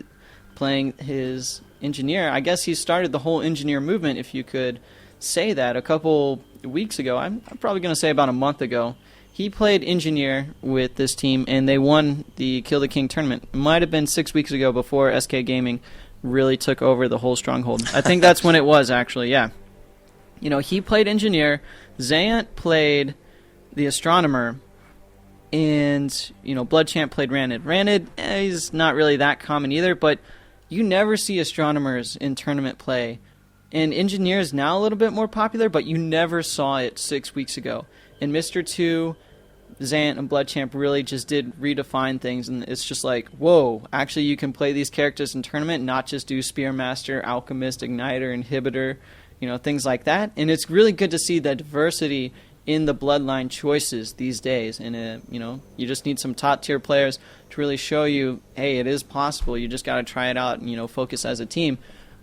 playing his engineer. I guess he started the whole engineer movement, if you could say that, a couple weeks ago. I'm probably going to say about a month ago. He played engineer with this team, and they won the Kill the King tournament. It might have been 6 weeks ago before SK Gaming really took over the whole stronghold. I think that's when it was, actually, yeah. He played engineer. Zayant played the astronomer, and, Bloodchamp played Ranid. Ranid is not really that common either, but you never see astronomers in tournament play. And engineer is now a little bit more popular, but you never saw it 6 weeks ago. And Mr. 2, Zant, and Bloodchamp really just did redefine things, and it's just like, whoa, actually you can play these characters in tournament, not just do Spearmaster, Alchemist, Igniter, Inhibitor, things like that. And it's really good to see the diversity in the Bloodline choices these days. And, you just need some top-tier players to really show you, hey, it is possible. You just got to try it out and, focus as a team.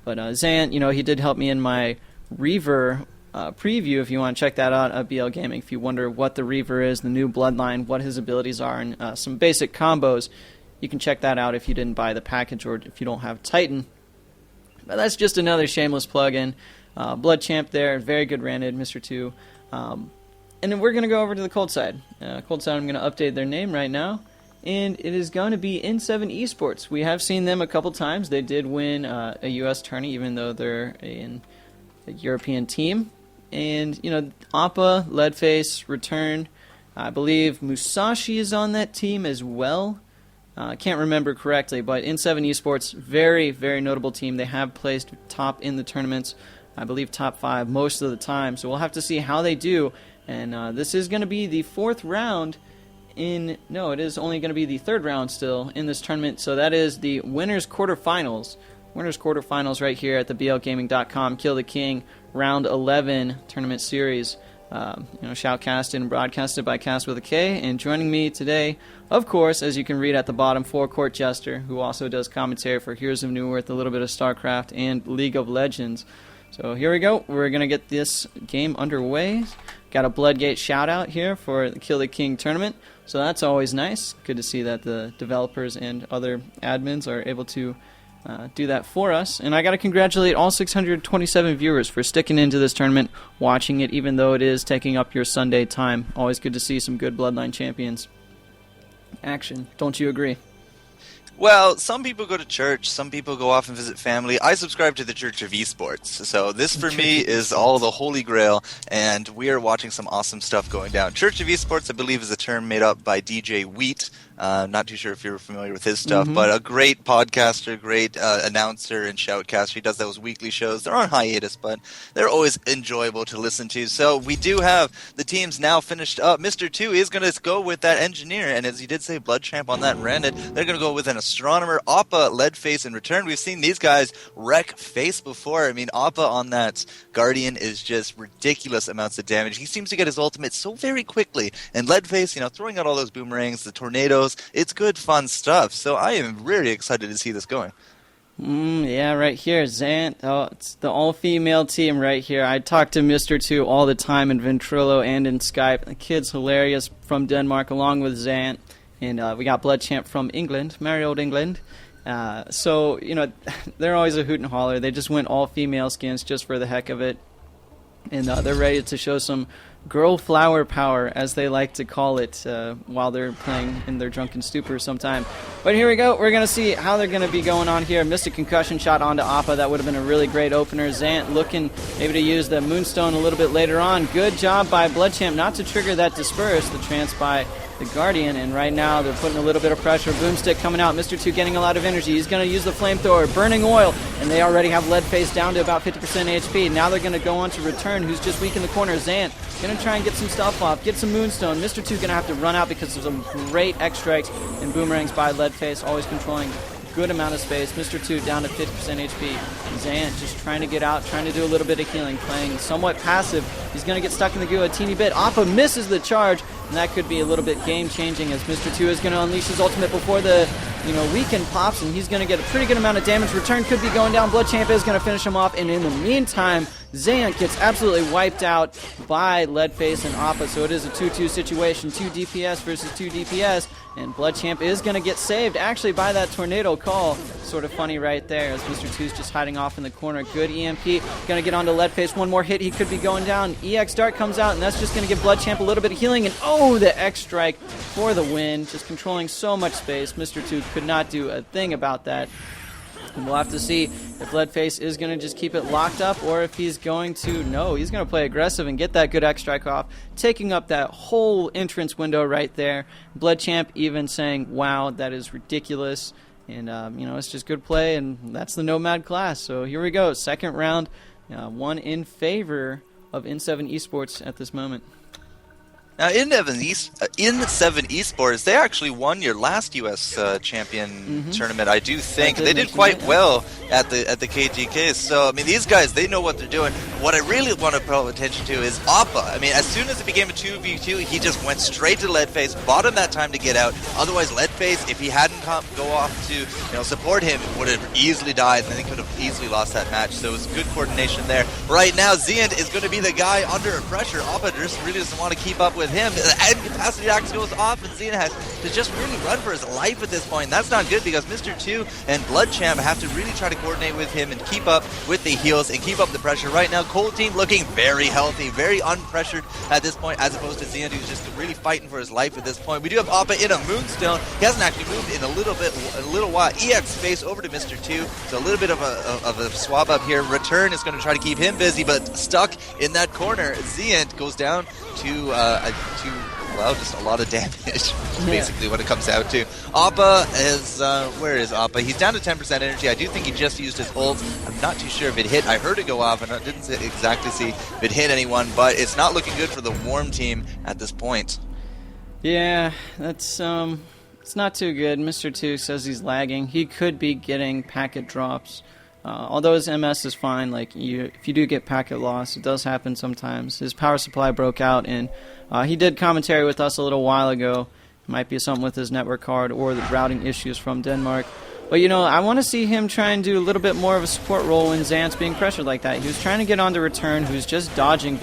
But Zant, he did help me in my Reaver preview if you want to check that out at BL Gaming. If you wonder what the Reaver is, the new Bloodline, what his abilities are, and some basic combos, you can check that out if you didn't buy the package or if you don't have Titan. But that's just another shameless plug-in. Blood Champ there, very good ranted, Mr. 2. And then we're going to go over to the Cold Side. Cold Side, I'm going to update their name right now. And it is going to be N7 Esports. We have seen them a couple times. They did win a U.S. tourney, even though they're a European team. And, Appa, Leadface, Return. I believe Musashi is on that team as well. I can't remember correctly, but N7 Esports, very, very notable team. They have placed top in the tournaments, I believe top 5 most of the time. So we'll have to see how they do. And this is going to be the 4th round no, it is only going to be the 3rd round still in this tournament. So that is the winners quarterfinals. Winners quarterfinals right here at the blgaming.com. Kill the King round 11 tournament series. Shoutcasted and broadcasted by Cast with a K. And joining me today, of course, as you can read at the bottom, Forecourt Jester, who also does commentary for Heroes of Newerth, a little bit of StarCraft, and League of Legends. So here we go. We're going to get this game underway. Got a Bloodgate shout-out here for the Kill the King tournament. So that's always nice. Good to see that the developers and other admins are able to do that for us. And I got to congratulate all 627 viewers for sticking into this tournament, watching it, even though it is taking up your Sunday time. Always good to see some good Bloodline champions. Action. Don't you agree? Well, some people go to church, some people go off and visit family. I subscribe to the Church of Esports, so this for me is all the holy grail, and we are watching some awesome stuff going down. Church of Esports, I believe, is a term made up by DJ Wheat. Not too sure if you're familiar with his stuff, but a great podcaster, great announcer and shoutcaster. He does those weekly shows. They're on hiatus, but they're always enjoyable to listen to. So we do have the teams now finished up. Mr. 2 is going to go with that engineer, and as he did say, Blood Champ on that Rennet. They're going to go with an astronomer, Appa, Leadface in return. We've seen these guys wreck Face before. I mean, Appa on that Guardian is just ridiculous amounts of damage. He seems to get his ultimate so very quickly. And Leadface, throwing out all those boomerangs, the tornadoes, it's good, fun stuff. So I am really excited to see this going. Yeah, right here, Zant. Oh, it's the all-female team right here. I talk to Mr. 2 all the time in Ventrilo and in Skype. The kid's hilarious from Denmark, along with Zant. And we got Blood Champ from England, merry old England. So, they're always a hoot and holler. They just went all-female skins just for the heck of it. And they're ready to show some girl flower power, as they like to call it, while they're playing in their drunken stupor sometime. But here we go. We're going to see how they're going to be going on here. Missed a concussion shot onto Appa. That would have been a really great opener. Zant looking maybe to use the Moonstone a little bit later on. Good job by Blood Champ not to trigger that Disperse, the trance by the Guardian, and right now they're putting a little bit of pressure. Boomstick coming out. Mr. 2 getting a lot of energy. He's going to use the flamethrower, burning oil, and they already have Leadface down to about 50% HP. Now they're going to go on to Return, who's just weak in the corner. Zant going to try and get some stuff off, get some Moonstone. Mr. 2 going to have to run out because of some great X-Strikes and boomerangs by Leadface, always controlling good amount of space. Mr. 2 down to 50% HP. Zant just trying to get out, trying to do a little bit of healing, playing somewhat passive. He's going to get stuck in the goo a teeny bit. Appa misses the charge, and that could be a little bit game-changing as Mr. 2 is going to unleash his ultimate before the weekend pops, and he's going to get a pretty good amount of damage. Return could be going down. Blood Champ is going to finish him off, and in the meantime, Zant gets absolutely wiped out by Leadface and Appa, so it is a 2-2 situation. 2 DPS versus 2 DPS, and Blood Champ is going to get saved, actually, by that tornado call. Sort of funny right there, as Mr. 2's just hiding off in the corner. Good EMP. Going to get onto Leadface. One more hit. He could be going down. EX Dart comes out, and that's just going to give Blood Champ a little bit of healing, and the X-Strike for the win. Just controlling so much space. Mr. 2 could not do a thing about that. And we'll have to see if Leadface is going to just keep it locked up, or if he's going to, he's going to play aggressive and get that good X-Strike off, taking up that whole entrance window right there. Blood Champ even saying, wow, that is ridiculous. And, it's just good play, and that's the Nomad class. So here we go. Second round, one in favor of N7 Esports at this moment. Now, in Seven Esports, they actually won your last U.S. champion tournament. I do think they did quite well at the KGK. So, I mean, these guys, they know what they're doing. What I really want to pay attention to is Appa. I mean, as soon as it became a 2v2, he just went straight to Leadface, bought him that time to get out. Otherwise, Leadface, if he hadn't go off to support him, would have easily died, and then he could have easily lost that match. So it was good coordination there. Right now, Zian is going to be the guy under pressure. Appa just really doesn't want to keep up with him. And Capacity Axe goes off, and Zian has to just really run for his life at this point. That's not good because Mr. 2 and Blood Champ have to really try to coordinate with him and keep up with the heals and keep up the pressure. Right now, Cold Team looking very healthy, very unpressured at this point, as opposed to Zian, who's just really fighting for his life at this point. We do have Appa in a Moonstone. He hasn't actually moved in a little while. EX space over to Mr. 2, so a little bit of a swab up here. Return is going to try to keep him busy, but stuck in that corner. Zian goes down to just a lot of damage, basically what it comes out to. Appa is, where is Appa? He's down to 10% energy. I do think he just used his ult. I'm not too sure if it hit. I heard it go off, and I didn't exactly see if it hit anyone, but it's not looking good for the Warm team at this point. Yeah, that's, it's not too good. Mr. 2 says he's lagging. He could be getting packet drops. Although his MS is fine, like if you do get packet loss, it does happen sometimes. His power supply broke out, and he did commentary with us a little while ago. It might be something with his network card or the routing issues from Denmark. But, I want to see him try and do a little bit more of a support role when Xan's being pressured like that. He was trying to get on the return, who's just dodging